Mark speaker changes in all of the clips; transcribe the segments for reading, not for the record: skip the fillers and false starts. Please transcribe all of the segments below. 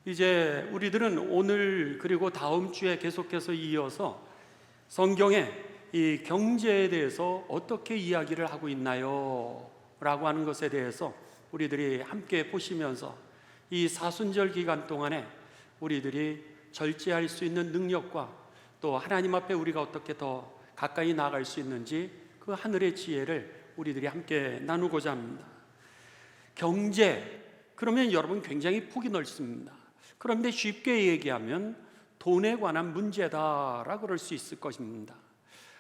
Speaker 1: 이제 우리들은 오늘 그리고 다음 주에 계속해서 이어서 성경에 이 경제에 대해서 어떻게 이야기를 하고 있나요? 라고 하는 것에 대해서 우리들이 함께 보시면서 이 사순절 기간 동안에 우리들이 절제할 수 있는 능력과 또 하나님 앞에 우리가 어떻게 더 가까이 나아갈 수 있는지 그 하늘의 지혜를 우리들이 함께 나누고자 합니다. 경제, 그러면 여러분 굉장히 폭이 넓습니다. 그런데 쉽게 얘기하면 돈에 관한 문제다라고 그럴 수 있을 것입니다.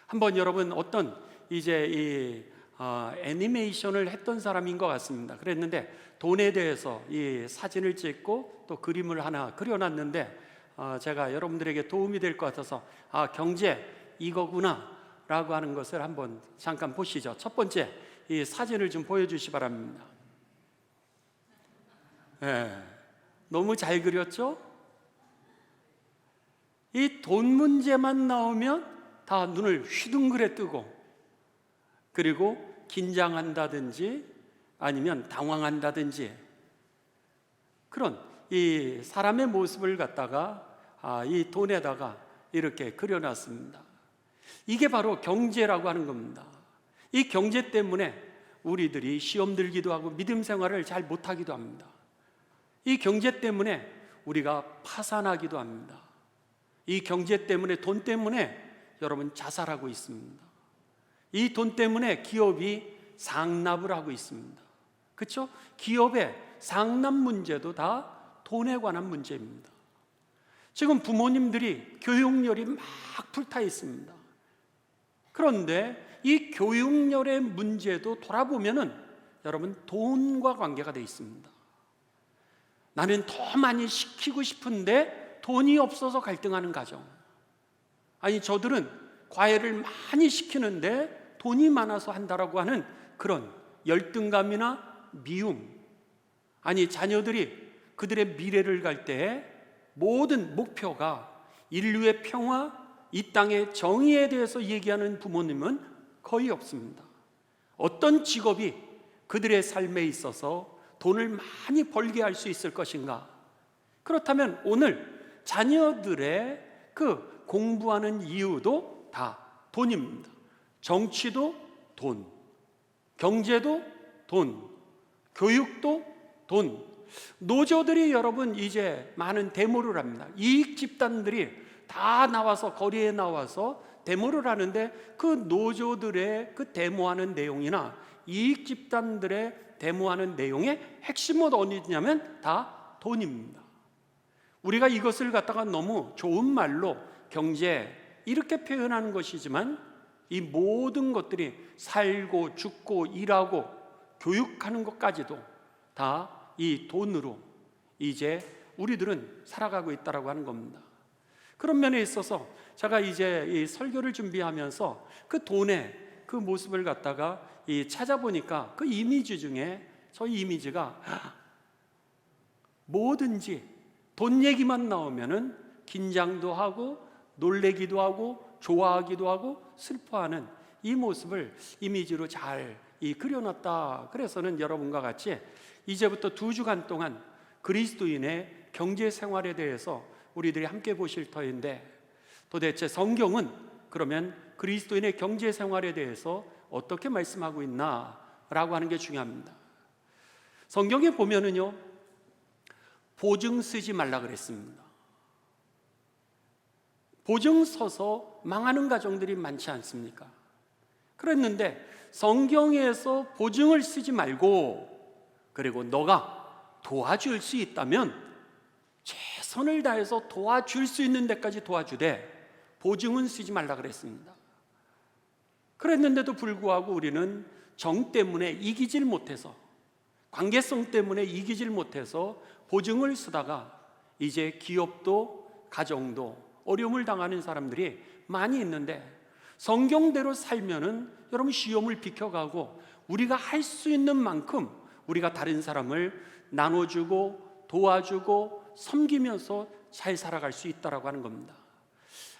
Speaker 1: 한번 여러분 어떤 이제 애니메이션을 했던 사람인 것 같습니다. 그랬는데 돈에 대해서 이 사진을 찍고 또 그림을 하나 그려놨는데 제가 여러분들에게 도움이 될 것 같아서 경제 이거구나 라고 하는 것을 한번 잠깐 보시죠. 첫 번째, 이 사진을 좀 보여주시 바랍니다. 너무 잘 그렸죠? 이 돈 문제만 나오면 다 눈을 휘둥그레 뜨고, 그리고 긴장한다든지 아니면 당황한다든지 그런 이 사람의 모습을 갖다가 이 돈에다가 이렇게 그려놨습니다. 이게 바로 경제라고 하는 겁니다. 이 경제 때문에 우리들이 시험 들기도 하고 믿음 생활을 잘 못하기도 합니다. 이 경제 때문에 우리가 파산하기도 합니다. 이 경제 때문에, 돈 때문에 여러분 자살하고 있습니다. 이 돈 때문에 기업이 상납을 하고 있습니다. 그렇죠? 기업의 상납 문제도 다 돈에 관한 문제입니다. 지금 부모님들이 교육열이 막 불타 있습니다. 그런데 이 교육열의 문제도 돌아보면은 여러분 돈과 관계가 되어 있습니다. 나는 더 많이 시키고 싶은데 돈이 없어서 갈등하는 가정. 아니, 저들은 과외를 많이 시키는데 돈이 많아서 한다라고 하는 그런 열등감이나 미움. 아니, 자녀들이 그들의 미래를 갈 때 모든 목표가 인류의 평화, 이 땅의 정의에 대해서 얘기하는 부모님은 거의 없습니다. 어떤 직업이 그들의 삶에 있어서 돈을 많이 벌게 할 수 있을 것인가? 그렇다면 오늘 자녀들의 그 공부하는 이유도 다 돈입니다. 정치도 돈, 경제도 돈, 교육도 돈. 노조들이 여러분 이제 많은 데모를 합니다. 이익 집단들이 다 나와서 거리에 나와서 데모를 하는데 그 노조들의 그 데모하는 내용이나 이익 집단들의 데모하는 내용의 핵심은 어디냐면 다 돈입니다. 우리가 이것을 갖다가 너무 좋은 말로 경제 이렇게 표현하는 것이지만 이 모든 것들이 살고 죽고 일하고 교육하는 것까지도 다 이 돈으로 이제 우리들은 살아가고 있다라고 하는 겁니다. 그런 면에 있어서 제가 이제 이 설교를 준비하면서 그 돈의 그 모습을 갖다가 찾아보니까 그 이미지 중에 저 이미지가 뭐든지 돈 얘기만 나오면은 긴장도 하고 놀래기도 하고 좋아하기도 하고 슬퍼하는 이 모습을 이미지로 잘 그려놨다. 그래서는 여러분과 같이 이제부터 2주간 동안 그리스도인의 경제 생활에 대해서 우리들이 함께 보실 터인데, 도대체 성경은 그러면 그리스도인의 경제 생활에 대해서 어떻게 말씀하고 있나라고 하는 게 중요합니다. 성경에 보면은요, 보증 쓰지 말라 그랬습니다. 보증 서서 망하는 가정들이 많지 않습니까? 그랬는데 성경에서 보증을 쓰지 말고, 그리고 너가 도와줄 수 있다면 최선을 다해서 도와줄 수 있는 데까지 도와주되 보증은 쓰지 말라 그랬습니다. 그랬는데도 불구하고 우리는 정 때문에 이기질 못해서, 관계성 때문에 이기질 못해서 보증을 쓰다가 이제 기업도 가정도 어려움을 당하는 사람들이 많이 있는데, 성경대로 살면은 여러분 시험을 비켜가고 우리가 할 수 있는 만큼 우리가 다른 사람을 나눠주고 도와주고 섬기면서 잘 살아갈 수 있다라고 하는 겁니다.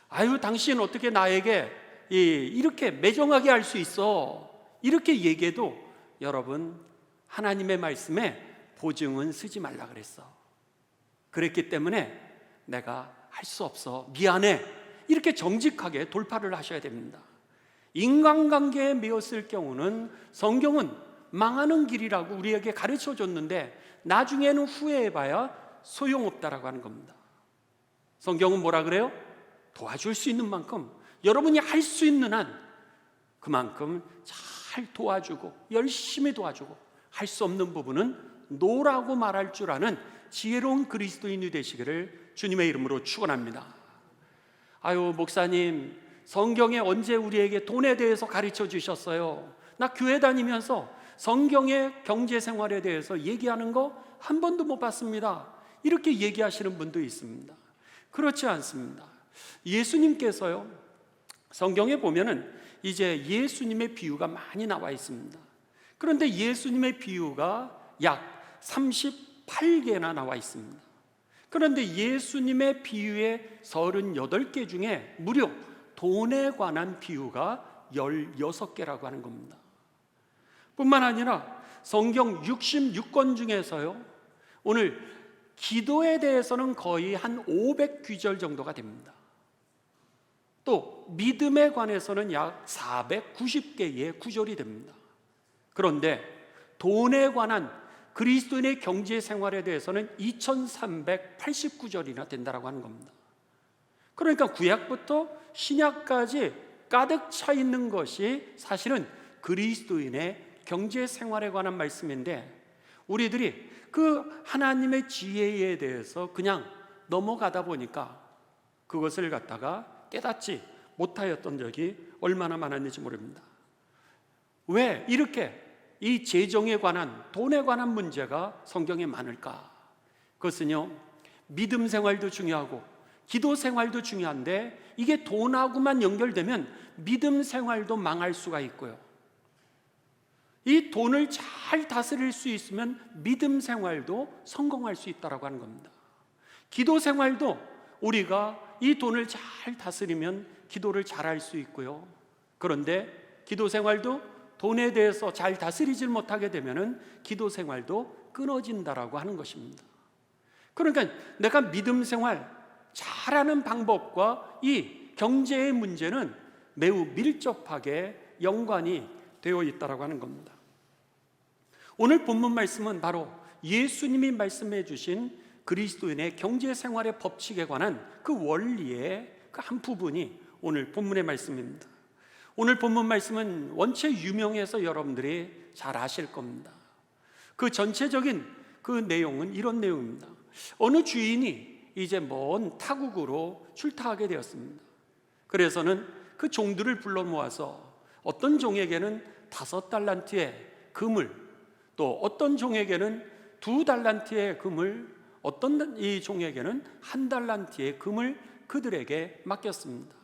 Speaker 1: 아유, 당신 어떻게 나에게 이렇게 매정하게 할 수 있어? 이렇게 얘기해도 여러분 하나님의 말씀에 보증은 쓰지 말라 그랬어. 그랬기 때문에 내가 할 수 없어, 미안해, 이렇게 정직하게 돌파를 하셔야 됩니다. 인간관계에 매였을 경우는 성경은 망하는 길이라고 우리에게 가르쳐 줬는데 나중에는 후회해봐야 소용없다라고 하는 겁니다. 성경은 뭐라 그래요? 도와줄 수 있는 만큼, 여러분이 할 수 있는 한 그만큼 잘 도와주고 열심히 도와주고, 할 수 없는 부분은 노라고 말할 줄 아는 지혜로운 그리스도인이 되시기를 주님의 이름으로 축원합니다. 아유, 목사님, 성경에 언제 우리에게 돈에 대해서 가르쳐 주셨어요? 나 교회 다니면서 성경의 경제 생활에 대해서 얘기하는 거 한 번도 못 봤습니다. 이렇게 얘기하시는 분도 있습니다. 그렇지 않습니다. 예수님께서요, 성경에 보면은 이제 예수님의 비유가 많이 나와 있습니다. 그런데 예수님의 비유가 약 38개나 나와 있습니다. 그런데 예수님의 비유의 38개 중에 무려 돈에 관한 비유가 16개라고 하는 겁니다. 뿐만 아니라 성경 66권 중에서요, 오늘 기도에 대해서는 거의 한 500귀절 정도가 됩니다. 또 믿음에 관해서는 약 490개의 구절이 됩니다. 그런데 돈에 관한 그리스도인의 경제 생활에 대해서는 2389절이나 된다고 하는 겁니다. 그러니까 구약부터 신약까지 가득 차 있는 것이 사실은 그리스도인의 경제 생활에 관한 말씀인데, 우리들이 그 하나님의 지혜에 대해서 그냥 넘어가다 보니까 그것을 갖다가 깨닫지 못하였던 적이 얼마나 많았는지 모릅니다. 왜 이렇게 이 재정에 관한, 돈에 관한 문제가 성경에 많을까? 그것은요, 믿음 생활도 중요하고 기도 생활도 중요한데, 이게 돈하고만 연결되면 믿음 생활도 망할 수가 있고요, 이 돈을 잘 다스릴 수 있으면 믿음 생활도 성공할 수 있다고 하는 겁니다. 기도 생활도 우리가 이 돈을 잘 다스리면 기도를 잘할 수 있고요, 그런데 기도 생활도 돈에 대해서 잘 다스리질 못하게 되면 기도 생활도 끊어진다라고 하는 것입니다. 그러니까 내가 믿음 생활 잘하는 방법과 이 경제의 문제는 매우 밀접하게 연관이 되어 있다고 하는 겁니다. 오늘 본문 말씀은 바로 예수님이 말씀해 주신 그리스도인의 경제 생활의 법칙에 관한 그 원리의 그 한 부분이 오늘 본문의 말씀입니다. 오늘 본문 말씀은 원체 유명해서 여러분들이 잘 아실 겁니다. 그 전체적인 그 내용은 이런 내용입니다. 어느 주인이 이제 먼 타국으로 출타하게 되었습니다. 그래서는 그 종들을 불러 모아서 어떤 종에게는 5달란트의 금을, 또 어떤 종에게는 2달란트의 금을, 어떤 이 종에게는 1달란트의 금을 그들에게 맡겼습니다.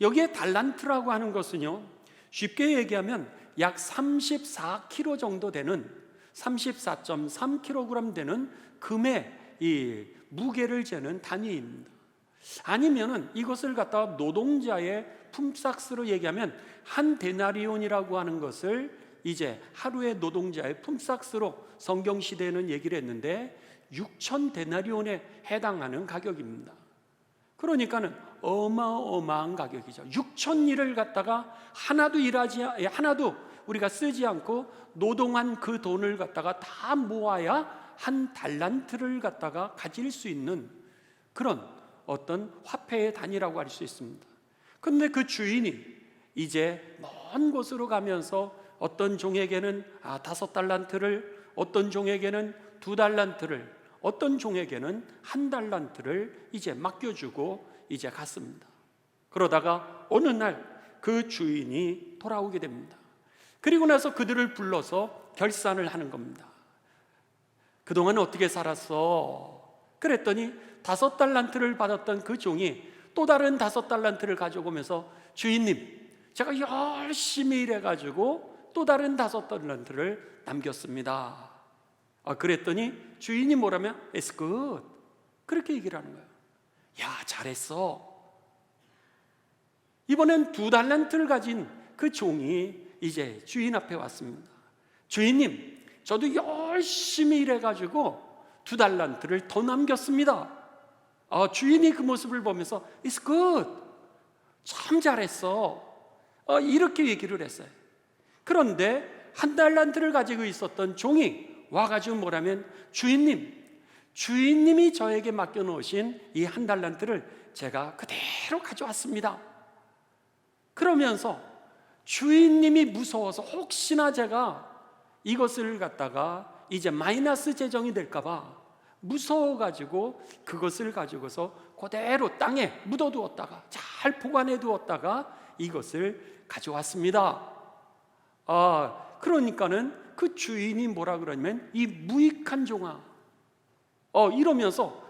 Speaker 1: 여기에 달란트라고 하는 것은요, 쉽게 얘기하면 약 34kg 정도 되는, 34.3kg 되는 금의 이 무게를 재는 단위입니다. 아니면은 이것을 갖다가 노동자의 품삯으로 얘기하면 한 데나리온이라고 하는 것을 이제 하루의 노동자의 품삯으로 성경 시대에는 얘기를 했는데 6천 데나리온에 해당하는 가격입니다. 그러니까는 어마어마한 가격이죠. 6천 일을 갖다가 하나도 우리가 쓰지 않고 노동한 그 돈을 갖다가 다 모아야 한 달란트를 갖다가 가질 수 있는 그런 어떤 화폐의 단위라고 할 수 있습니다. 그런데 그 주인이 이제 먼 곳으로 가면서 어떤 종에게는 5달란트를, 어떤 종에게는 2달란트를, 어떤 종에게는 1달란트를 이제 맡겨주고 이제 갔습니다. 그러다가 어느 날 그 주인이 돌아오게 됩니다. 그리고 나서 그들을 불러서 결산을 하는 겁니다. 그동안 어떻게 살았어? 그랬더니 5달란트를 받았던 그 종이 또 다른 5달란트를 가져오면서, 주인님, 제가 열심히 일해가지고 또 다른 5달란트를 남겼습니다. 그랬더니 주인이 뭐라면 It's good, 그렇게 얘기를 하는 거예요. 야, 잘했어. 이번엔 2달란트를 가진 그 종이 이제 주인 앞에 왔습니다. 주인님, 저도 열심히 일해가지고 2달란트를 더 남겼습니다. 주인이 그 모습을 보면서 It's good, 참 잘했어, 이렇게 얘기를 했어요. 그런데 1달란트를 가지고 있었던 종이 와가지고 뭐라면, 주인님이 저에게 맡겨놓으신 이 1달란트를 제가 그대로 가져왔습니다. 그러면서 주인님이 무서워서 혹시나 제가 이것을 갖다가 이제 마이너스 재정이 될까봐 무서워가지고 그것을 가지고서 그대로 땅에 묻어두었다가, 잘 보관해 두었다가 이것을 가져왔습니다. 그러니까는 그 주인이 뭐라 그러냐면, 이 무익한 종아, 이러면서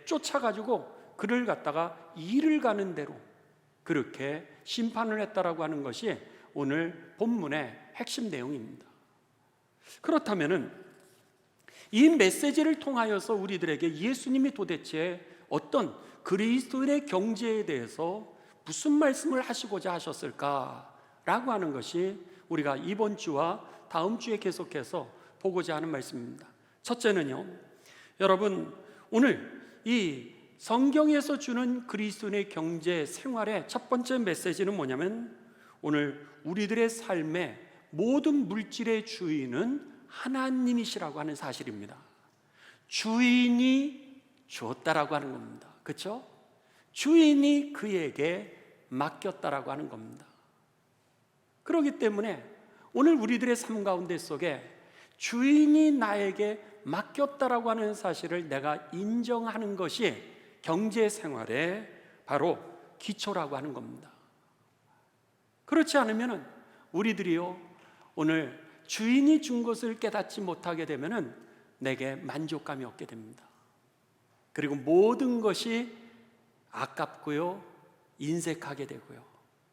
Speaker 1: 쫓아가지고 그를 갖다가 일을 가는 대로 그렇게 심판을 했다라고 하는 것이 오늘 본문의 핵심 내용입니다. 그렇다면은 이 메시지를 통하여서 우리들에게 예수님이 도대체 어떤 그리스도인의 경제에 대해서 무슨 말씀을 하시고자 하셨을까라고 하는 것이 우리가 이번 주와 다음 주에 계속해서 보고자 하는 말씀입니다. 첫째는요, 여러분, 오늘 이 성경에서 주는 그리스도인의 경제 생활의 첫 번째 메시지는 뭐냐면, 오늘 우리들의 삶의 모든 물질의 주인은 하나님이시라고 하는 사실입니다. 주인이 주었다라고 하는 겁니다. 그렇죠? 주인이 그에게 맡겼다라고 하는 겁니다. 그렇기 때문에 오늘 우리들의 삶 가운데 속에 주인이 나에게 맡겼다라고 하는 사실을 내가 인정하는 것이 경제 생활의 바로 기초라고 하는 겁니다. 그렇지 않으면 우리들이요, 오늘 주인이 준 것을 깨닫지 못하게 되면 내게 만족감이 없게 됩니다. 그리고 모든 것이 아깝고요, 인색하게 되고요,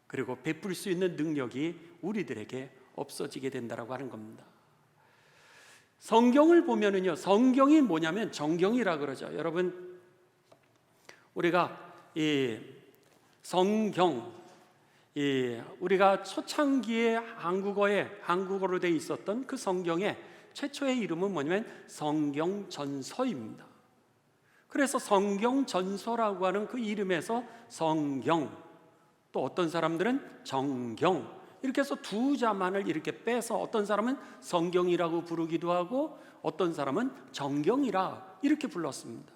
Speaker 1: 그리고 베풀 수 있는 능력이 우리들에게 없어지게 된다라고 하는 겁니다. 성경을 보면은요, 성경이 뭐냐면 정경이라 그러죠. 여러분, 우리가 이 성경, 우리가 초창기에 한국어로 되어 있었던 그 성경의 최초의 이름은 뭐냐면 성경전서입니다. 그래서 성경전서라고 하는 그 이름에서 성경, 또 어떤 사람들은 정경, 이렇게 해서 두 자만을 이렇게 빼서 어떤 사람은 성경이라고 부르기도 하고 어떤 사람은 정경이라 이렇게 불렀습니다.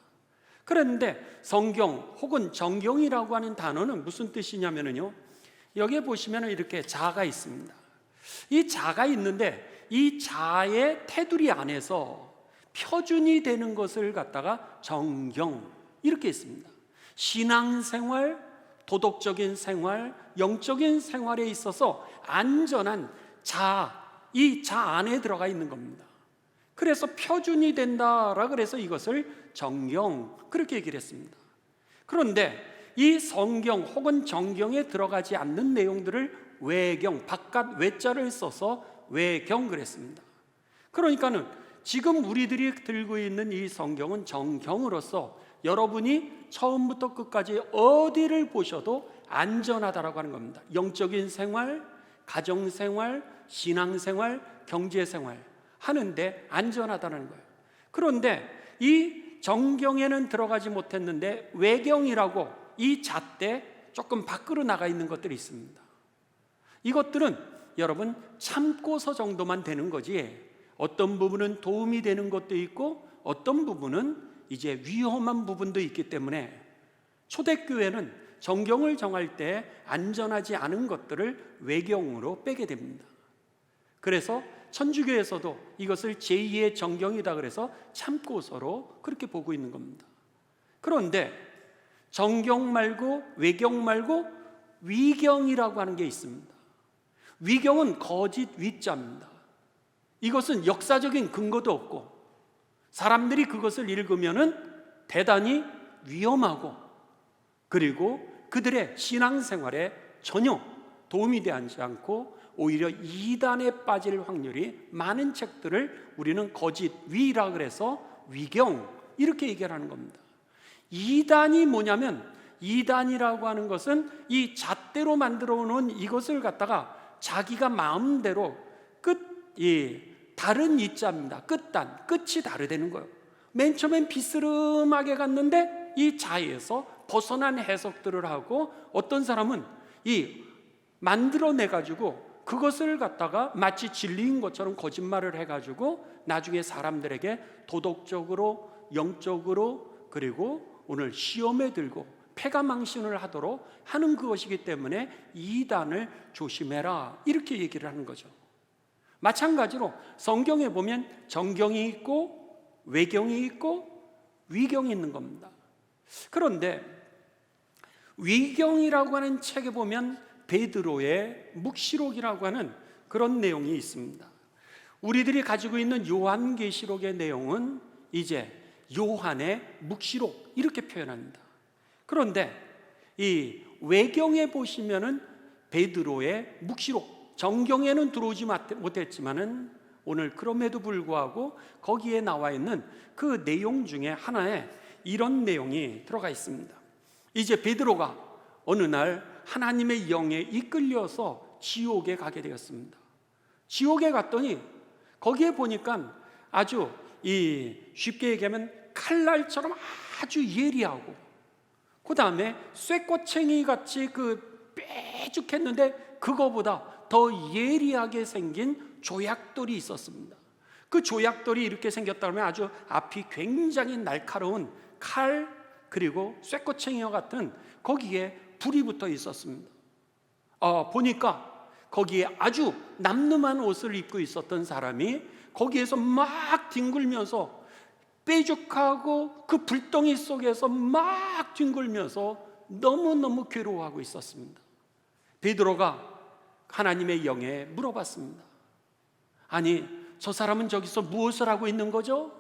Speaker 1: 그런데 성경 혹은 정경이라고 하는 단어는 무슨 뜻이냐면요, 여기에 보시면 이렇게 자가 있습니다. 이 자가 있는데 이 자의 테두리 안에서 표준이 되는 것을 갖다가 정경 이렇게 있습니다. 신앙생활, 도덕적인 생활, 영적인 생활에 있어서 안전한 이 자 안에 들어가 있는 겁니다. 그래서 표준이 된다라 그래서 이것을 정경 그렇게 얘기를 했습니다. 그런데 이 성경 혹은 정경에 들어가지 않는 내용들을 외경, 바깥 외자를 써서 외경 그랬습니다. 그러니까는 지금 우리들이 들고 있는 이 성경은 정경으로서 여러분이 처음부터 끝까지 어디를 보셔도 안전하다라고 하는 겁니다. 영적인 생활, 가정생활, 신앙생활, 경제생활 하는데 안전하다는 거예요. 그런데 이 정경에는 들어가지 못했는데 외경이라고 이 잣대 조금 밖으로 나가 있는 것들이 있습니다. 이것들은 여러분 참고서 정도만 되는 거지, 어떤 부분은 도움이 되는 것도 있고 어떤 부분은 이제 위험한 부분도 있기 때문에 초대교회는 정경을 정할 때 안전하지 않은 것들을 외경으로 빼게 됩니다. 그래서 천주교에서도 이것을 제2의 정경이다 그래서 참고서로 그렇게 보고 있는 겁니다. 그런데 정경 말고 외경 말고 위경이라고 하는 게 있습니다. 위경은 거짓 위자입니다. 이것은 역사적인 근거도 없고 사람들이 그것을 읽으면은 대단히 위험하고 그리고 그들의 신앙생활에 전혀 도움이 되지 않고 오히려 이단에 빠질 확률이 많은 책들을 우리는 거짓 위라 그래서 위경 이렇게 얘기하는 겁니다. 이단이 뭐냐면, 이단이라고 하는 것은 이 잣대로 만들어 놓은 이것을 갖다가 자기가 마음대로 다른 이자입니다. 끝이 다르다는 거예요. 맨 처음엔 비스름하게 갔는데 이 자에서 벗어난 해석들을 하고, 어떤 사람은 이 만들어내 가지고 그것을 갖다가 마치 진리인 것처럼 거짓말을 해가지고 나중에 사람들에게 도덕적으로, 영적으로, 그리고 오늘 시험에 들고 패가망신을 하도록 하는 그것이기 때문에 이단을 조심해라, 이렇게 얘기를 하는 거죠. 마찬가지로 성경에 보면 정경이 있고 외경이 있고 위경이 있는 겁니다. 그런데 위경이라고 하는 책에 보면 베드로의 묵시록이라고 하는 그런 내용이 있습니다. 우리들이 가지고 있는 요한계시록의 내용은 이제 요한의 묵시록, 이렇게 표현합니다. 그런데 이 외경에 보시면은 베드로의 묵시록, 정경에는 들어오지 못했지만은 오늘 그럼에도 불구하고 거기에 나와 있는 그 내용 중에 하나에 이런 내용이 들어가 있습니다. 이제 베드로가 어느 날 하나님의 영에 이끌려서 지옥에 가게 되었습니다. 지옥에 갔더니 거기에 보니까 아주 쉽게 얘기하면 칼날처럼 아주 예리하고, 그 다음에 쇠꼬챙이 같이 빼죽했는데 그거보다 더 예리하게 생긴 조약돌이 있었습니다. 그 조약돌이 이렇게 생겼다면 아주 앞이 굉장히 날카로운 칼, 그리고 쇠꼬챙이와 같은 거기에 불이 붙어 있었습니다. 보니까 거기에 아주 남름한 옷을 입고 있었던 사람이 거기에서 막 뒹굴면서 뾰족하고 그 불덩이 속에서 막 뒹굴면서 너무너무 괴로워하고 있었습니다. 베드로가 하나님의 영에 물어봤습니다. 아니, 저 사람은 저기서 무엇을 하고 있는 거죠?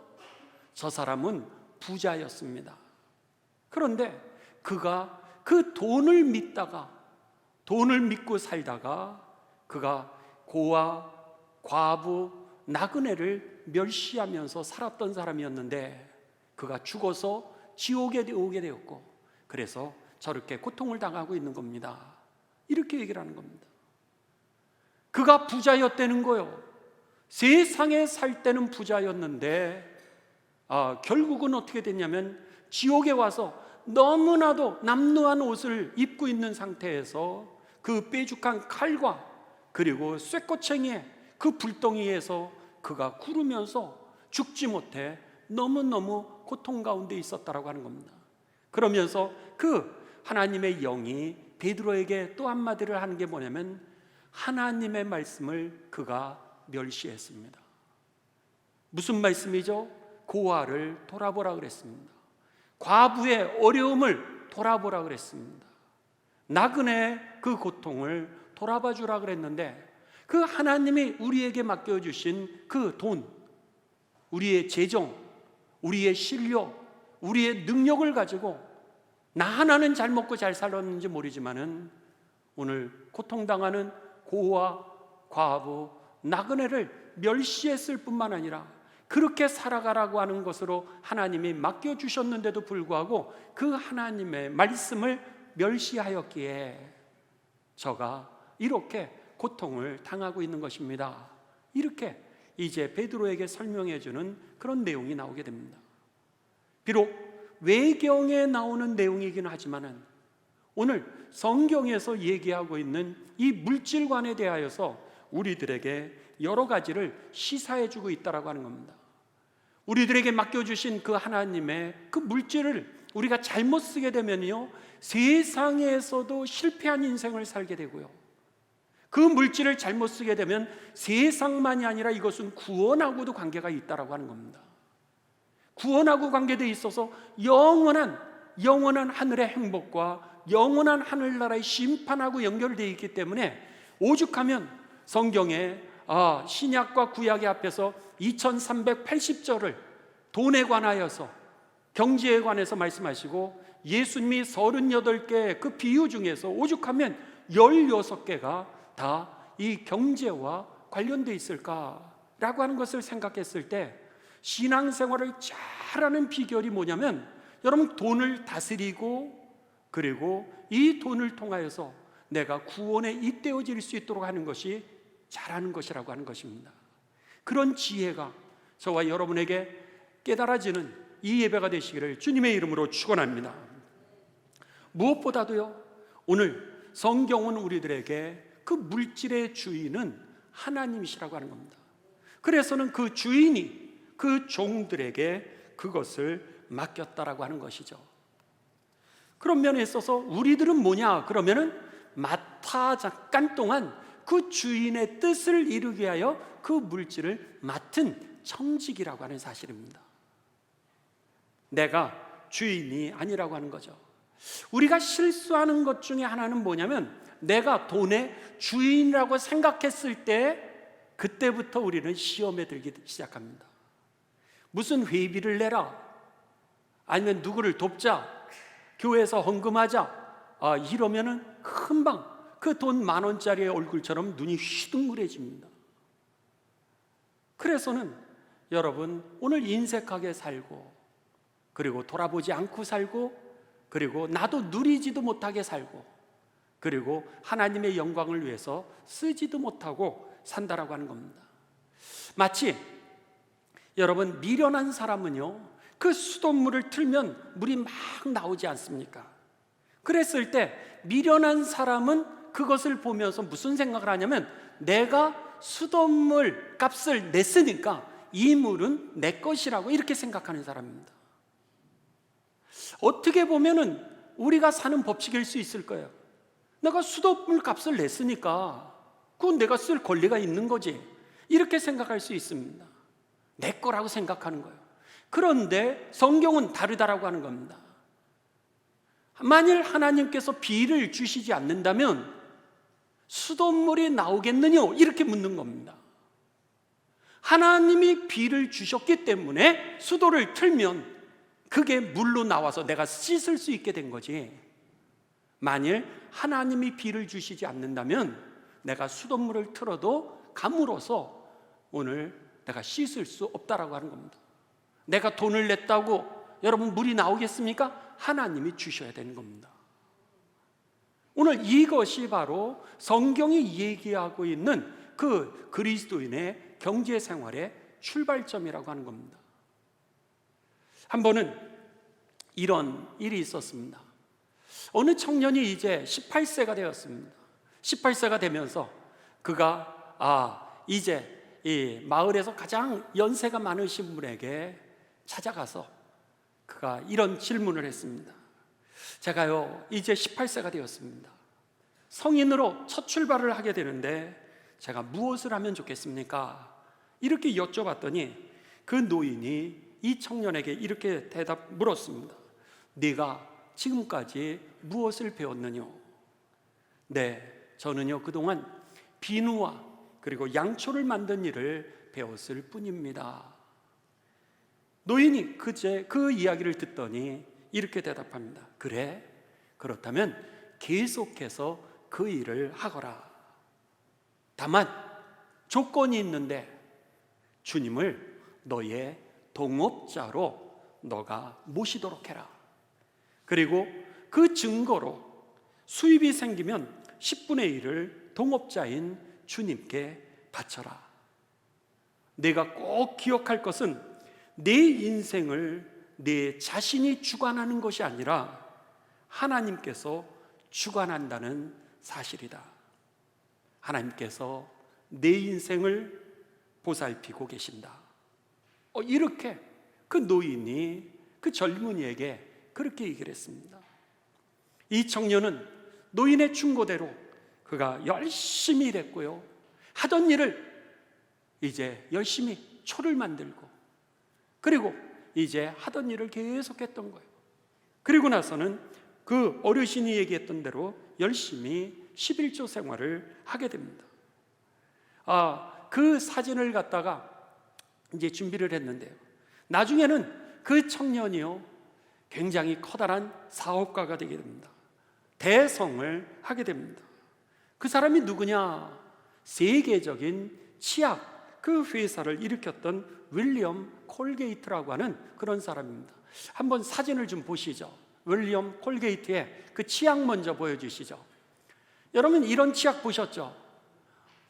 Speaker 1: 저 사람은 부자였습니다. 그런데 그가 그 돈을 믿고 살다가 그가 고아, 과부, 나그네를 멸시하면서 살았던 사람이었는데 그가 죽어서 지옥에 오게 되었고, 그래서 저렇게 고통을 당하고 있는 겁니다. 이렇게 얘기를 하는 겁니다. 그가 부자였다는 거요. 세상에 살 때는 부자였는데 결국은 어떻게 됐냐면 지옥에 와서 너무나도 남루한 옷을 입고 있는 상태에서 그 뾰족한 칼과 그리고 쇠꼬챙이에 그 불덩이에서 그가 구르면서 죽지 못해 너무너무 고통 가운데 있었다라고 하는 겁니다. 그러면서 그 하나님의 영이 베드로에게 또 한마디를 하는 게 뭐냐면 하나님의 말씀을 그가 멸시했습니다. 무슨 말씀이죠? 고아를 돌아보라 그랬습니다. 과부의 어려움을 돌아보라 그랬습니다. 나그네의 그 고통을 돌아봐 주라 그랬는데 그 하나님이 우리에게 맡겨주신 그 돈, 우리의 재정, 우리의 실력, 우리의 능력을 가지고 나 하나는 잘 먹고 잘 살았는지 모르지만은 오늘 고통당하는 고아, 과부, 나그네를 멸시했을 뿐만 아니라 그렇게 살아가라고 하는 것으로 하나님이 맡겨주셨는데도 불구하고 그 하나님의 말씀을 멸시하였기에 저가 이렇게 고통을 당하고 있는 것입니다. 이렇게 이제 베드로에게 설명해 주는 그런 내용이 나오게 됩니다. 비록 외경에 나오는 내용이긴 하지만은 오늘 성경에서 얘기하고 있는 이 물질관에 대하여서 우리들에게 여러 가지를 시사해 주고 있다라고 하는 겁니다. 우리들에게 맡겨주신 그 하나님의 그 물질을 우리가 잘못 쓰게 되면요 세상에서도 실패한 인생을 살게 되고요, 그 물질을 잘못 쓰게 되면 세상만이 아니라 이것은 구원하고도 관계가 있다라고 하는 겁니다. 구원하고 관계되어 있어서 영원한 하늘의 행복과 영원한 하늘나라의 심판하고 연결되어 있기 때문에 오죽하면 성경에 신약과 구약의 앞에서 2380절을 돈에 관하여서 경제에 관해서 말씀하시고 예수님이 38개 그 비유 중에서 오죽하면 16개가 다 이 경제와 관련되어 있을까라고 하는 것을 생각했을 때 신앙생활을 잘하는 비결이 뭐냐면 여러분 돈을 다스리고 그리고 이 돈을 통하여서 내가 구원에 잇대어질 수 있도록 하는 것이 잘하는 것이라고 하는 것입니다. 그런 지혜가 저와 여러분에게 깨달아지는 이 예배가 되시기를 주님의 이름으로 축원합니다. 무엇보다도요, 오늘 성경은 우리들에게 그 물질의 주인은 하나님이시라고 하는 겁니다. 그래서는 그 주인이 그 종들에게 그것을 맡겼다라고 하는 것이죠. 그런 면에 있어서 우리들은 뭐냐 그러면은 맡아 잠깐 동안 그 주인의 뜻을 이루게 하여 그 물질을 맡은 청직이라고 하는 사실입니다. 내가 주인이 아니라고 하는 거죠. 우리가 실수하는 것 중에 하나는 뭐냐면 내가 돈의 주인이라고 생각했을 때 그때부터 우리는 시험에 들기 시작합니다. 무슨 회비를 내라, 아니면 누구를 돕자, 교회에서 헌금하자, 이러면은 금방 그 돈 10,000원짜리의 얼굴처럼 눈이 휘둥그레집니다. 그래서는 여러분 오늘 인색하게 살고, 그리고 돌아보지 않고 살고, 그리고 나도 누리지도 못하게 살고, 그리고 하나님의 영광을 위해서 쓰지도 못하고 산다라고 하는 겁니다. 마치 여러분 미련한 사람은요, 그 수돗물을 틀면 물이 막 나오지 않습니까? 그랬을 때 미련한 사람은 그것을 보면서 무슨 생각을 하냐면 내가 수돗물 값을 냈으니까 이 물은 내 것이라고 이렇게 생각하는 사람입니다. 어떻게 보면은 우리가 사는 법칙일 수 있을 거예요. 내가 수돗물 값을 냈으니까 그건 내가 쓸 권리가 있는 거지, 이렇게 생각할 수 있습니다. 내 거라고 생각하는 거예요. 그런데 성경은 다르다라고 하는 겁니다. 만일 하나님께서 비를 주시지 않는다면 수돗물이 나오겠느냐 이렇게 묻는 겁니다. 하나님이 비를 주셨기 때문에 수도를 틀면 그게 물로 나와서 내가 씻을 수 있게 된 거지, 만일 하나님이 비를 주시지 않는다면 내가 수돗물을 틀어도 감으로써 오늘 내가 씻을 수 없다라고 하는 겁니다. 내가 돈을 냈다고 여러분 물이 나오겠습니까? 하나님이 주셔야 되는 겁니다. 오늘 이것이 바로 성경이 얘기하고 있는 그 그리스도인의 경제 생활의 출발점이라고 하는 겁니다. 한 번은 이런 일이 있었습니다. 어느 청년이 이제 18세가 되었습니다. 18세가 되면서 그가 이제 이 마을에서 가장 연세가 많으신 분에게 찾아가서 그가 이런 질문을 했습니다. 제가요 이제 18세가 되었습니다. 성인으로 첫 출발을 하게 되는데 제가 무엇을 하면 좋겠습니까? 이렇게 여쭤봤더니 그 노인이 이 청년에게 이렇게 물었습니다. 네가 지금까지 무엇을 배웠느냐? 네, 저는요 그동안 비누와 그리고 양초를 만든 일을 배웠을 뿐입니다. 노인이 그 이야기를 듣더니 이렇게 대답합니다. 그래? 그렇다면 계속해서 그 일을 하거라. 다만 조건이 있는데 주님을 너의 동업자로 너가 모시도록 해라. 그리고 그 증거로 수입이 생기면 10분의 1을 동업자인 주님께 바쳐라. 내가 꼭 기억할 것은 내 인생을 내 자신이 주관하는 것이 아니라 하나님께서 주관한다는 사실이다. 하나님께서 내 인생을 보살피고 계신다. 이렇게 그 노인이 그 젊은이에게 그렇게 얘기를 했습니다. 이 청년은 노인의 충고대로 그가 열심히 일했고요, 하던 일을 이제 열심히 초를 만들고, 그리고 이제 하던 일을 계속했던 거예요. 그리고 나서는 그 어르신이 얘기했던 대로 열심히 11조 생활을 하게 됩니다. 그 사진을 갖다가 이제 준비를 했는데요, 나중에는 그 청년이요 굉장히 커다란 사업가가 되게 됩니다. 대성을 하게 됩니다. 그 사람이 누구냐? 세계적인 치약 그 회사를 일으켰던 윌리엄 콜게이트라고 하는 그런 사람입니다. 한번 사진을 좀 보시죠. 윌리엄 콜게이트의 그 치약 먼저 보여주시죠. 여러분 이런 치약 보셨죠?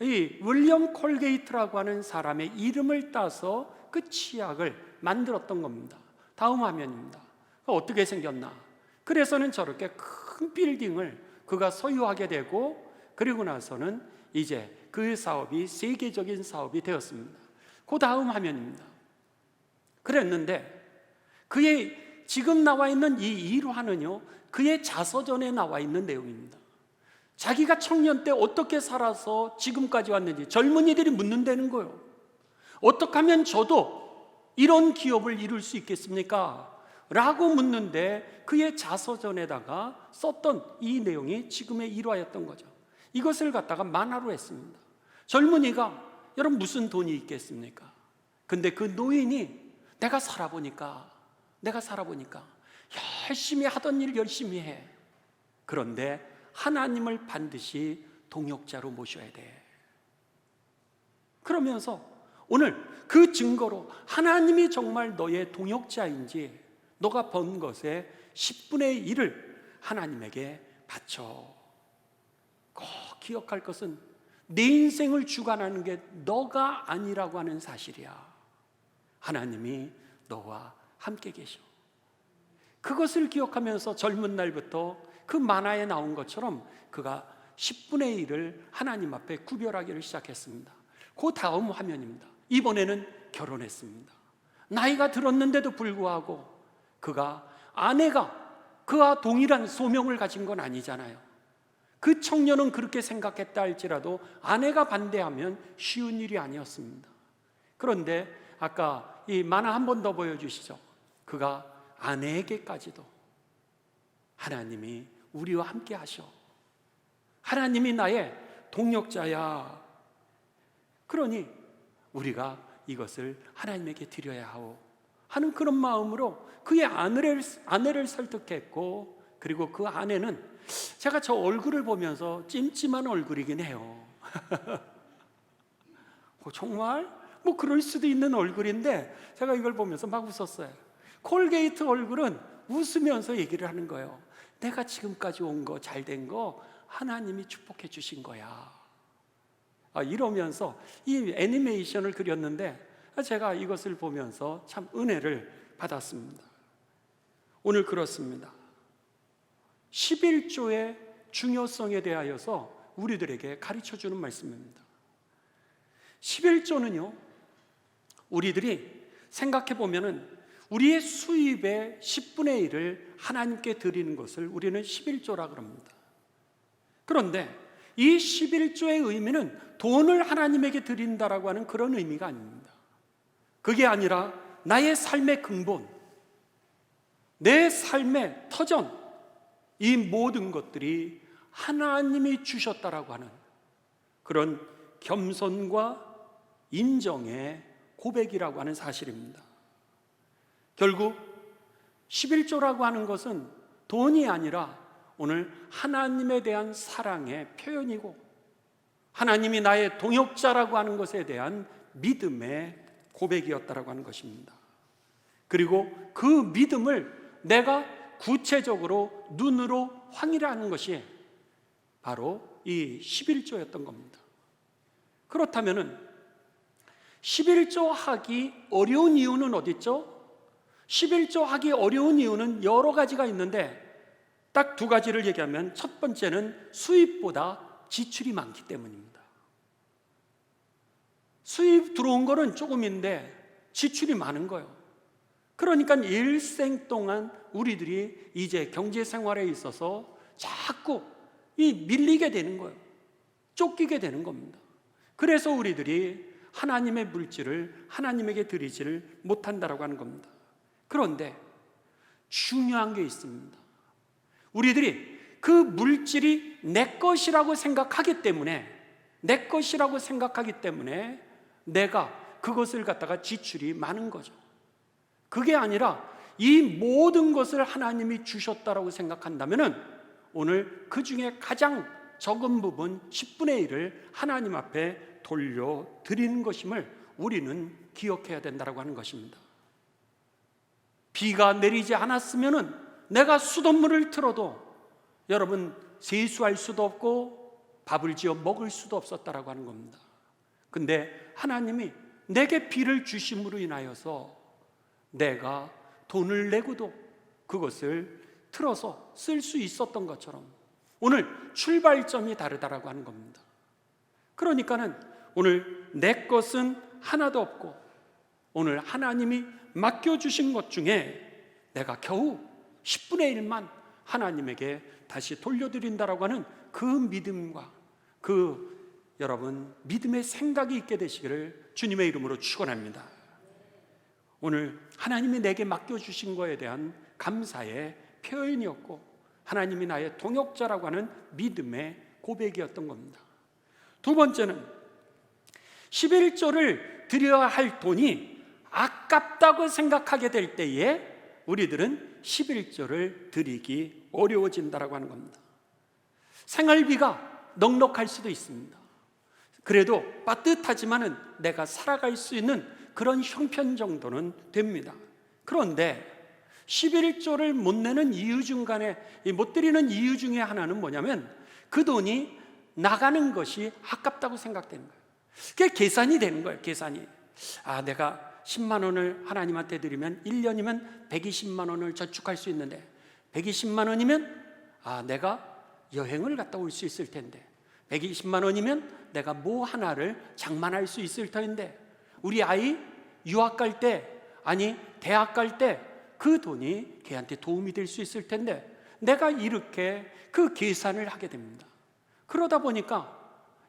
Speaker 1: 이 윌리엄 콜게이트라고 하는 사람의 이름을 따서 그 치약을 만들었던 겁니다. 다음 화면입니다. 어떻게 생겼나? 그래서는 저렇게 큰 빌딩을 그가 소유하게 되고, 그리고 나서는 이제 그 사업이 세계적인 사업이 되었습니다. 그 다음 화면입니다. 그랬는데 그의 지금 나와 있는 이 일화는요, 그의 자서전에 나와 있는 내용입니다. 자기가 청년 때 어떻게 살아서 지금까지 왔는지 젊은이들이 묻는다는 거예요. 어떻게 하면 저도 이런 기업을 이룰 수 있겠습니까? 라고 묻는데 그의 자서전에다가 썼던 이 내용이 지금의 일화였던 거죠. 이것을 갖다가 만화로 했습니다. 젊은이가 여러분 무슨 돈이 있겠습니까? 근데 그 노인이 내가 살아보니까 열심히 하던 일 열심히 해. 그런데 하나님을 반드시 동역자로 모셔야 돼. 그러면서 오늘 그 증거로 하나님이 정말 너의 동역자인지 너가 번 것의 10분의 1을 하나님에게 바쳐. 꼭 기억할 것은 내 인생을 주관하는 게 너가 아니라고 하는 사실이야. 하나님이 너와 함께 계셔. 그것을 기억하면서 젊은 날부터 그 만화에 나온 것처럼 그가 10분의 1을 하나님 앞에 구별하기를 시작했습니다. 그 다음 화면입니다. 이번에는 결혼했습니다. 나이가 들었는데도 불구하고 그가 아내가 그와 동일한 소명을 가진 건 아니잖아요. 그 청년은 그렇게 생각했다 할지라도 아내가 반대하면 쉬운 일이 아니었습니다. 그런데 아까 이 만화 한 번 더 보여주시죠. 그가 아내에게까지도 하나님이 우리와 함께 하셔. 하나님이 나의 동역자야. 그러니 우리가 이것을 하나님에게 드려야 하오 하는 그런 마음으로 그의 아내를 설득했고, 그리고 그 아내는 제가 저 얼굴을 보면서 찜찜한 얼굴이긴 해요. 정말 뭐 그럴 수도 있는 얼굴인데 제가 이걸 보면서 막 웃었어요. 콜게이트 얼굴은 웃으면서 얘기를 하는 거예요. 내가 지금까지 온 거, 잘된 거 하나님이 축복해 주신 거야. 이러면서 이 애니메이션을 그렸는데 제가 이것을 보면서 참 은혜를 받았습니다. 오늘 그렇습니다. 11조의 중요성에 대하여서 우리들에게 가르쳐주는 말씀입니다. 11조는요, 우리들이 생각해 보면은 우리의 수입의 10분의 1을 하나님께 드리는 것을 우리는 11조라 그럽니다. 그런데 이 11조의 의미는 돈을 하나님에게 드린다라고 하는 그런 의미가 아닙니다. 그게 아니라 나의 삶의 근본, 내 삶의 터전, 이 모든 것들이 하나님이 주셨다라고 하는 그런 겸손과 인정의 고백이라고 하는 사실입니다. 결국 11조라고 하는 것은 돈이 아니라 오늘 하나님에 대한 사랑의 표현이고, 하나님이 나의 동역자라고 하는 것에 대한 믿음의 고백이었다라고 하는 것입니다. 그리고 그 믿음을 내가 구체적으로 눈으로 확인하는 것이 바로 이 11조였던 겁니다. 그렇다면은 11조 하기 어려운 이유는 어디 있죠? 11조 하기 어려운 이유는 여러 가지가 있는데 딱 두 가지를 얘기하면, 첫 번째는 수입보다 지출이 많기 때문입니다. 수입 들어온 거는 조금인데 지출이 많은 거예요. 그러니까 일생 동안 우리들이 이제 경제 생활에 있어서 자꾸 밀리게 되는 거예요. 쫓기게 되는 겁니다. 그래서 우리들이 하나님의 물질을 하나님에게 드리지를 못한다라고 하는 겁니다. 그런데 중요한 게 있습니다. 우리들이 그 물질이 내 것이라고 생각하기 때문에 내가 그것을 갖다가 지출이 많은 거죠. 그게 아니라 이 모든 것을 하나님이 주셨다라고 생각한다면은 오늘 그 중에 가장 적은 부분 10분의 1을 하나님 앞에 돌려드리는 것임을 우리는 기억해야 된다라고 하는 것입니다. 비가 내리지 않았으면은 내가 수돗물을 틀어도 여러분 세수할 수도 없고 밥을 지어 먹을 수도 없었다라고 하는 겁니다. 근데 하나님이 내게 비를 주심으로 인하여서 내가 돈을 내고도 그것을 틀어서 쓸 수 있었던 것처럼 오늘 출발점이 다르다라고 하는 겁니다. 그러니까는 오늘 내 것은 하나도 없고 오늘 하나님이 맡겨주신 것 중에 내가 겨우 10분의 1만 하나님에게 다시 돌려드린다라고 하는 그 믿음과 여러분 믿음의 생각이 있게 되시기를 주님의 이름으로 축원합니다. 오늘 하나님이 내게 맡겨주신 것에 대한 감사의 표현이었고 하나님이 나의 동역자라고 하는 믿음의 고백이었던 겁니다. 두 번째는 11조를 드려야 할 돈이 아깝다고 생각하게 될 때에 우리들은 11조를 드리기 어려워진다라고 하는 겁니다. 생활비가 넉넉할 수도 있습니다. 그래도 빠듯하지만은 내가 살아갈 수 있는 그런 형편 정도는 됩니다. 그런데 11조를 못 내는 이유 중간에 못 드리는 이유 중에 하나는 뭐냐면 그 돈이 나가는 것이 아깝다고 생각되는 거예요. 그게 계산이 되는 거예요. 계산이. 내가 10만 원을 하나님한테 드리면 1년이면 120만 원을 저축할 수 있는데 120만 원이면 내가 여행을 갔다 올 수 있을 텐데 120만 원이면 내가 뭐 하나를 장만할 수 있을 텐데 우리 아이 유학 갈 때 대학 갈 때 그 돈이 걔한테 도움이 될 수 있을 텐데 내가 이렇게 그 계산을 하게 됩니다. 그러다 보니까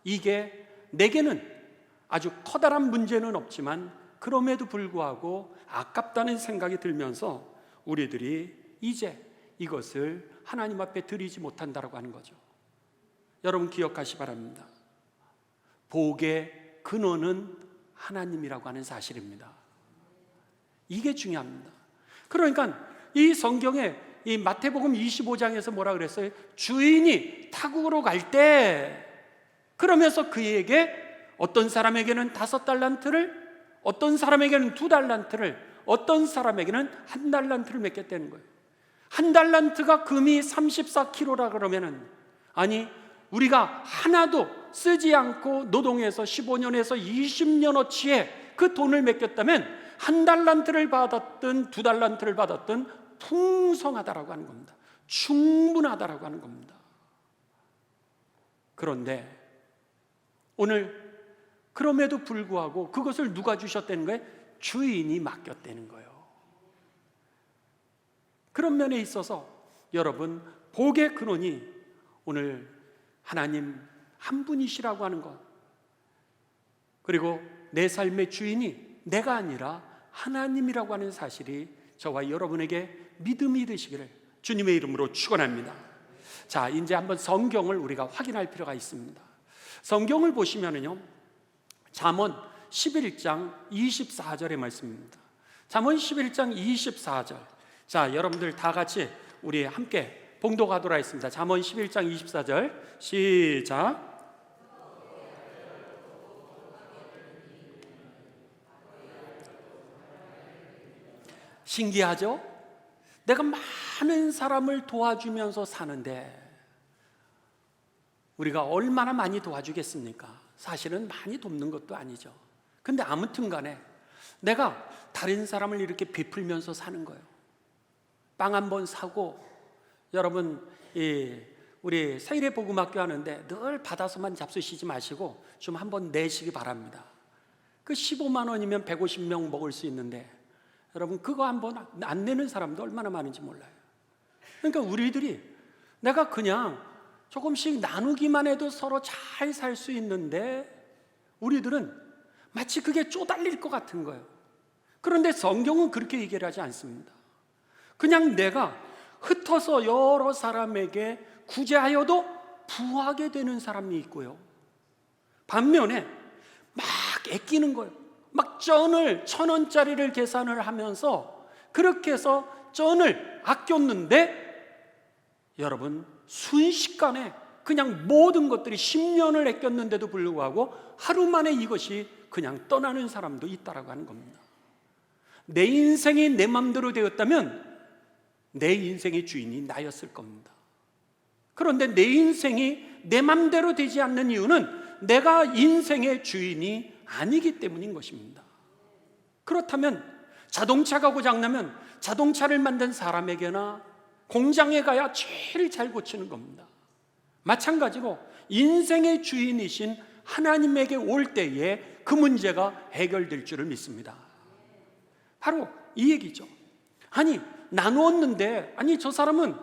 Speaker 1: 이게 내게는 아주 커다란 문제는 없지만 그럼에도 불구하고 아깝다는 생각이 들면서 우리들이 이제 이것을 하나님 앞에 드리지 못한다라고 하는 거죠. 여러분 기억하시 바랍니다. 복의 근원은 하나님이라고 하는 사실입니다. 이게 중요합니다. 그러니까 이 성경에 이 마태복음 25장에서 뭐라 그랬어요? 주인이 타국으로 갈 때 그러면서 그에게 어떤 사람에게는 5달란트를 어떤 사람에게는 2달란트를 어떤 사람에게는 1달란트를 맡겼다는 거예요. 1달란트가 금이 34kg라 그러면은 우리가 하나도 쓰지 않고 노동해서 15년에서 20년어치의 그 돈을 맡겼다면 1달란트를 받았든 2달란트를 받았든 풍성하다라고 하는 겁니다. 충분하다라고 하는 겁니다. 그런데 오늘 그럼에도 불구하고 그것을 누가 주셨다는 거예요? 주인이 맡겼다는 거예요. 그런 면에 있어서 여러분 복의 근원이 오늘 하나님 한 분이시라고 하는 것, 그리고 내 삶의 주인이 내가 아니라 하나님이라고 하는 사실이 저와 여러분에게 믿음이 되시기를 주님의 이름으로 축원합니다. 자, 이제 한번 성경을 우리가 확인할 필요가 있습니다. 성경을 보시면은요, 잠언 11장 24절의 말씀입니다. 잠언 11장 24절. 자, 여러분들 다 같이 우리 함께 봉독하도록 하겠습니다. 잠언 11장 24절 시작. 신기하죠? 내가 많은 사람을 도와주면서 사는데 우리가 얼마나 많이 도와주겠습니까? 사실은 많이 돕는 것도 아니죠. 근데 아무튼 간에 내가 다른 사람을 이렇게 베풀면서 사는 거예요. 빵 한 번 사고, 여러분 우리 세일의 복음학교 하는데 늘 받아서만 잡수시지 마시고 좀 한번 내시기 바랍니다. 그 15만 원이면 150명 먹을 수 있는데 여러분 그거 한번 안 내는 사람도 얼마나 많은지 몰라요. 그러니까 우리들이 내가 그냥 조금씩 나누기만 해도 서로 잘 살 수 있는데 우리들은 마치 그게 쪼달릴 것 같은 거예요. 그런데 성경은 그렇게 얘기를 하지 않습니다. 그냥 내가 흩어서 여러 사람에게 구제하여도 부하게 되는 사람이 있고요, 반면에 막 아끼는 거예요. 막 전을 1,000원짜리를 계산을 하면서 그렇게 해서 전을 아꼈는데 여러분 순식간에 그냥 모든 것들이 10년을 아꼈는데도 불구하고 하루 만에 이것이 그냥 떠나는 사람도 있다라고 하는 겁니다. 내 인생이 내 맘대로 되었다면 내 인생의 주인이 나였을 겁니다. 그런데 내 인생이 내 맘대로 되지 않는 이유는 내가 인생의 주인이 아니기 때문인 것입니다. 그렇다면 자동차가 고장나면 자동차를 만든 사람에게나 공장에 가야 제일 잘 고치는 겁니다. 마찬가지로 인생의 주인이신 하나님에게 올 때에 그 문제가 해결될 줄을 믿습니다. 바로 이 얘기죠. 아니, 나누었는데, 아니, 저 사람은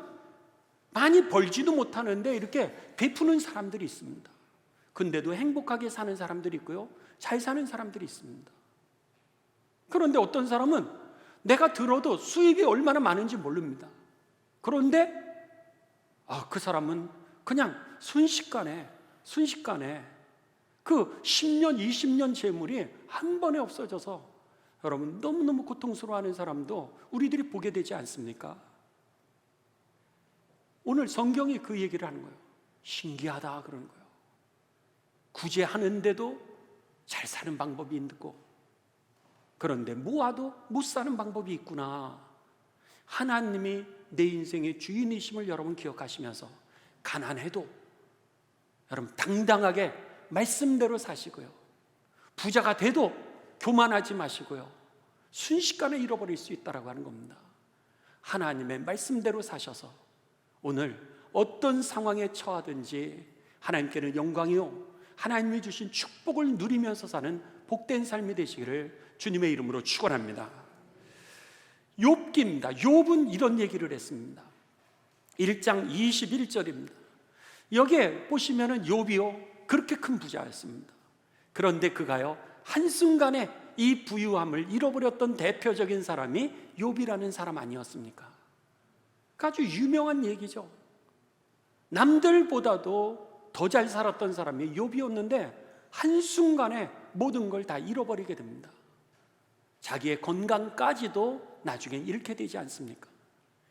Speaker 1: 많이 벌지도 못하는데 이렇게 베푸는 사람들이 있습니다. 근데도 행복하게 사는 사람들이 있고요, 잘 사는 사람들이 있습니다. 그런데 어떤 사람은 내가 들어도 수입이 얼마나 많은지 모릅니다. 그런데 그 사람은 그냥 순식간에 그 10년, 20년 재물이 한 번에 없어져서 여러분 너무너무 고통스러워하는 사람도 우리들이 보게 되지 않습니까? 오늘 성경이 그 얘기를 하는 거예요. 신기하다 그러는 거예요. 구제하는데도 잘 사는 방법이 있고, 그런데 모아도 못 사는 방법이 있구나. 하나님이 내 인생의 주인이심을 여러분 기억하시면서 가난해도 여러분 당당하게 말씀대로 사시고요, 부자가 돼도 교만하지 마시고요, 순식간에 잃어버릴 수 있다라고 하는 겁니다. 하나님의 말씀대로 사셔서 오늘 어떤 상황에 처하든지 하나님께는 영광이요, 하나님이 주신 축복을 누리면서 사는 복된 삶이 되시기를 주님의 이름으로 축원합니다. 욥기입니다. 욥은 이런 얘기를 했습니다. 1장 21절입니다. 여기에 보시면은 욥이요, 그렇게 큰 부자였습니다. 그런데 그가요, 한순간에 이 부유함을 잃어버렸던 대표적인 사람이 욥이라는 사람 아니었습니까? 아주 유명한 얘기죠. 남들보다도 더 잘 살았던 사람이 욥이었는데 한순간에 모든 걸 다 잃어버리게 됩니다. 자기의 건강까지도 나중엔 잃게 되지 않습니까?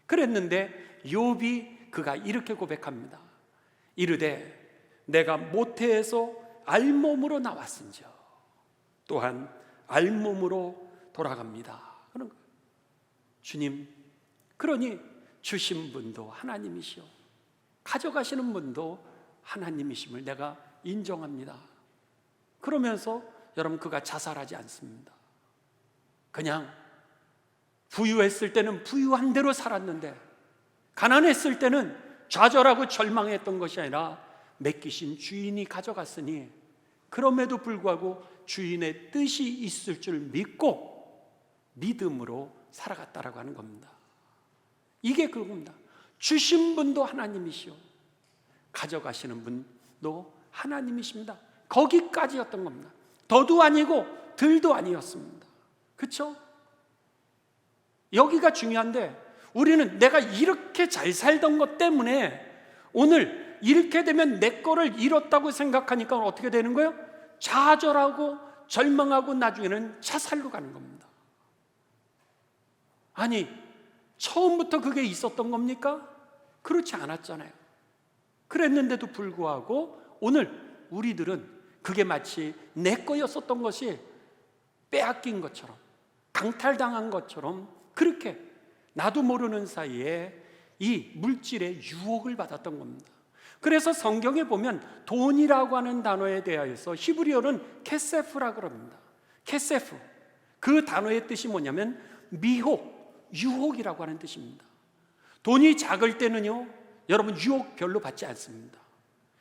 Speaker 1: 그랬는데 욥이 그가 이렇게 고백합니다. 이르되 내가 모태에서 알몸으로 나왔은즉 또한 알몸으로 돌아갑니다. 그런 거예요. 주님, 그러니 주신 분도 하나님이시오, 가져가시는 분도 하나님이심을 내가 인정합니다. 그러면서 여러분 그가 자살하지 않습니다. 그냥 부유했을 때는 부유한 대로 살았는데 가난했을 때는 좌절하고 절망했던 것이 아니라 맡기신 주인이 가져갔으니 그럼에도 불구하고 주인의 뜻이 있을 줄 믿고 믿음으로 살아갔다라고 하는 겁니다. 이게 그겁니다. 주신 분도 하나님이시오, 가져가시는 분도 하나님이십니다. 거기까지였던 겁니다. 더도 아니고 덜도 아니었습니다. 그렇죠? 여기가 중요한데 우리는 내가 이렇게 잘 살던 것 때문에 오늘 이렇게 되면 내 거를 잃었다고 생각하니까 어떻게 되는 거예요? 좌절하고 절망하고 나중에는 자살로 가는 겁니다. 아니, 처음부터 그게 있었던 겁니까? 그렇지 않았잖아요. 그랬는데도 불구하고 오늘 우리들은 그게 마치 내 거였었던 것이 빼앗긴 것처럼, 강탈당한 것처럼 그렇게 나도 모르는 사이에 이 물질의 유혹을 받았던 겁니다. 그래서 성경에 보면 돈이라고 하는 단어에 대하여서 히브리어는 케세프라고 합니다. 케세프, 그 단어의 뜻이 뭐냐면 미혹, 유혹이라고 하는 뜻입니다. 돈이 작을 때는요, 여러분 유혹 별로 받지 않습니다.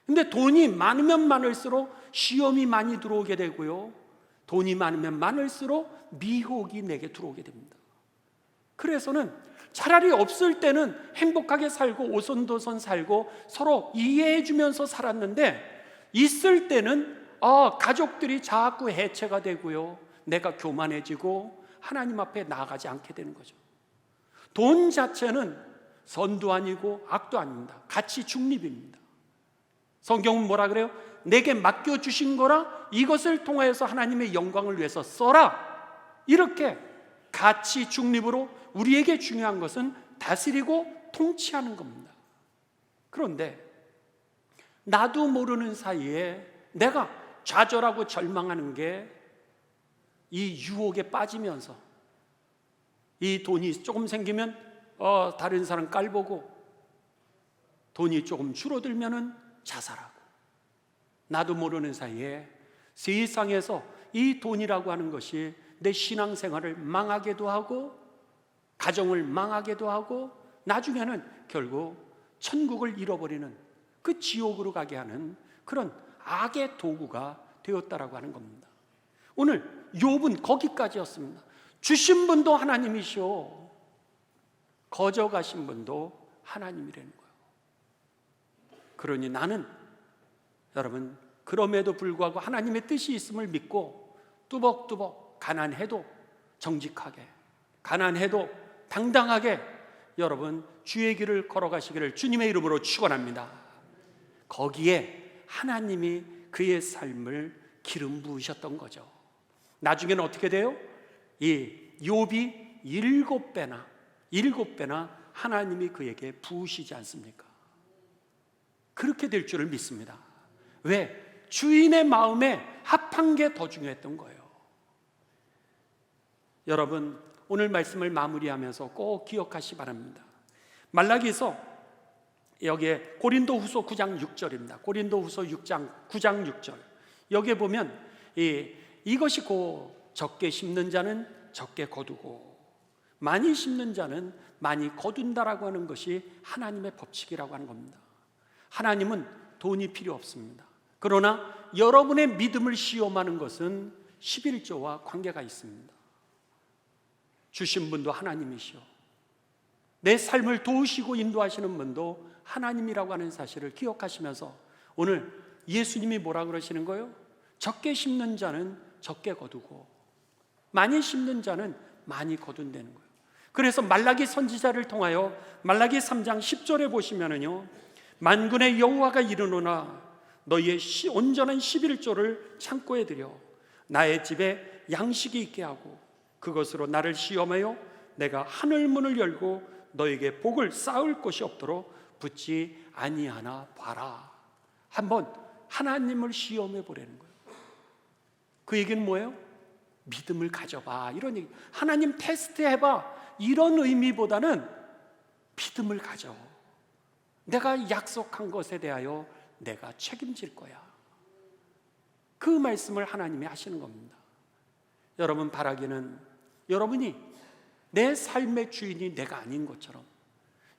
Speaker 1: 근데 돈이 많으면 많을수록 시험이 많이 들어오게 되고요, 돈이 많으면 많을수록 미혹이 내게 들어오게 됩니다. 그래서는 차라리 없을 때는 행복하게 살고 오손도손 살고 서로 이해해 주면서 살았는데 있을 때는 가족들이 자꾸 해체가 되고요, 내가 교만해지고 하나님 앞에 나아가지 않게 되는 거죠. 돈 자체는 선도 아니고 악도 아닙니다. 가치 중립입니다. 성경은 뭐라 그래요? 내게 맡겨주신 거라 이것을 통하여서 하나님의 영광을 위해서 써라. 이렇게 가치 중립으로 우리에게 중요한 것은 다스리고 통치하는 겁니다. 그런데 나도 모르는 사이에 내가 좌절하고 절망하는 게 이 유혹에 빠지면서 이 돈이 조금 생기면 다른 사람 깔보고 돈이 조금 줄어들면은 자살하고 나도 모르는 사이에 세상에서 이 돈이라고 하는 것이 내 신앙생활을 망하게도 하고 가정을 망하게도 하고 나중에는 결국 천국을 잃어버리는 그 지옥으로 가게 하는 그런 악의 도구가 되었다라고 하는 겁니다. 오늘 욥은 거기까지였습니다. 주신 분도 하나님이시오, 거저가신 분도 하나님이라는 거예요. 그러니 나는 여러분 그럼에도 불구하고 하나님의 뜻이 있음을 믿고 뚜벅뚜벅 가난해도 정직하게, 가난해도 당당하게 여러분 주의 길을 걸어가시기를 주님의 이름으로 축원합니다. 거기에 하나님이 그의 삶을 기름 부으셨던 거죠. 나중에는 어떻게 돼요? 이 욥이 7배나 하나님이 그에게 부으시지 않습니까? 그렇게 될 줄을 믿습니다. 왜? 주인의 마음에 합한 게 더 중요했던 거예요. 여러분 오늘 말씀을 마무리하면서 꼭 기억하시 바랍니다. 말라기서 여기에 고린도후서 9장 6절입니다. 고린도후서 9장 6절. 여기에 보면 이것이 곧 적게 심는 자는 적게 거두고 많이 심는 자는 많이 거둔다라고 하는 것이 하나님의 법칙이라고 하는 겁니다. 하나님은 돈이 필요 없습니다. 그러나 여러분의 믿음을 시험하는 것은 11조와 관계가 있습니다. 주신 분도 하나님이시오, 내 삶을 도우시고 인도하시는 분도 하나님이라고 하는 사실을 기억하시면서 오늘 예수님이 뭐라 그러시는 거예요? 적게 심는 자는 적게 거두고 많이 심는 자는 많이 거둔다는 거예요. 그래서 말라기 선지자를 통하여 말라기 3장 10절에 보시면은요, 만군의 여호와가 이르노나 너희의 온전한 11조를 창고에 들여 나의 집에 양식이 있게 하고 그것으로 나를 시험하여 내가 하늘 문을 열고 너에게 복을 쌓을 곳이 없도록 붙지 아니하나 봐라. 한번 하나님을 시험해 보라는 거예요. 그 얘기는 뭐예요? 믿음을 가져봐, 이런 얘기. 하나님 테스트 해봐, 이런 의미보다는 믿음을 가져. 내가 약속한 것에 대하여 내가 책임질 거야. 그 말씀을 하나님이 하시는 겁니다. 여러분 바라기는 여러분이 내 삶의 주인이 내가 아닌 것처럼,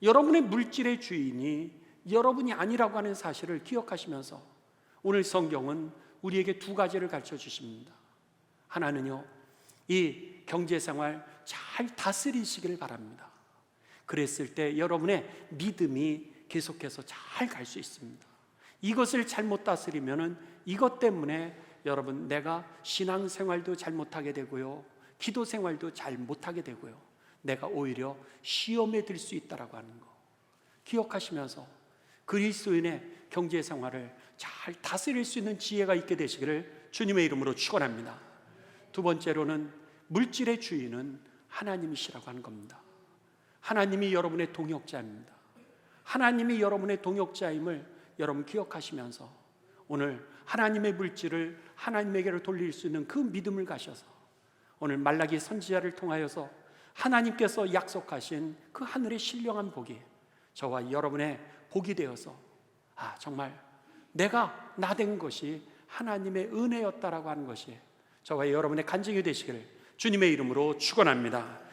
Speaker 1: 여러분의 물질의 주인이 여러분이 아니라고 하는 사실을 기억하시면서 오늘 성경은 우리에게 두 가지를 가르쳐 주십니다. 하나는요, 이 경제생활 잘 다스리시기를 바랍니다. 그랬을 때 여러분의 믿음이 계속해서 잘 갈 수 있습니다. 이것을 잘못 다스리면은 이것 때문에 여러분 내가 신앙생활도 잘 못하게 되고요, 기도생활도 잘 못하게 되고요, 내가 오히려 시험에 들 수 있다라고 하는 거 기억하시면서 그리스도인의 경제생활을 잘 다스릴 수 있는 지혜가 있게 되시기를 주님의 이름으로 축원합니다. 두 번째로는 물질의 주인은 하나님이시라고 하는 겁니다. 하나님이 여러분의 동역자입니다. 하나님이 여러분의 동역자임을 여러분 기억하시면서 오늘 하나님의 물질을 하나님에게로 돌릴 수 있는 그 믿음을 가셔서 오늘 말라기 선지자를 통하여서 하나님께서 약속하신 그 하늘의 신령한 복이 저와 여러분의 복이 되어서 정말 내가 나된 것이 하나님의 은혜였다라고 하는 것이 저와 여러분의 간증이 되시기를 주님의 이름으로 축원합니다.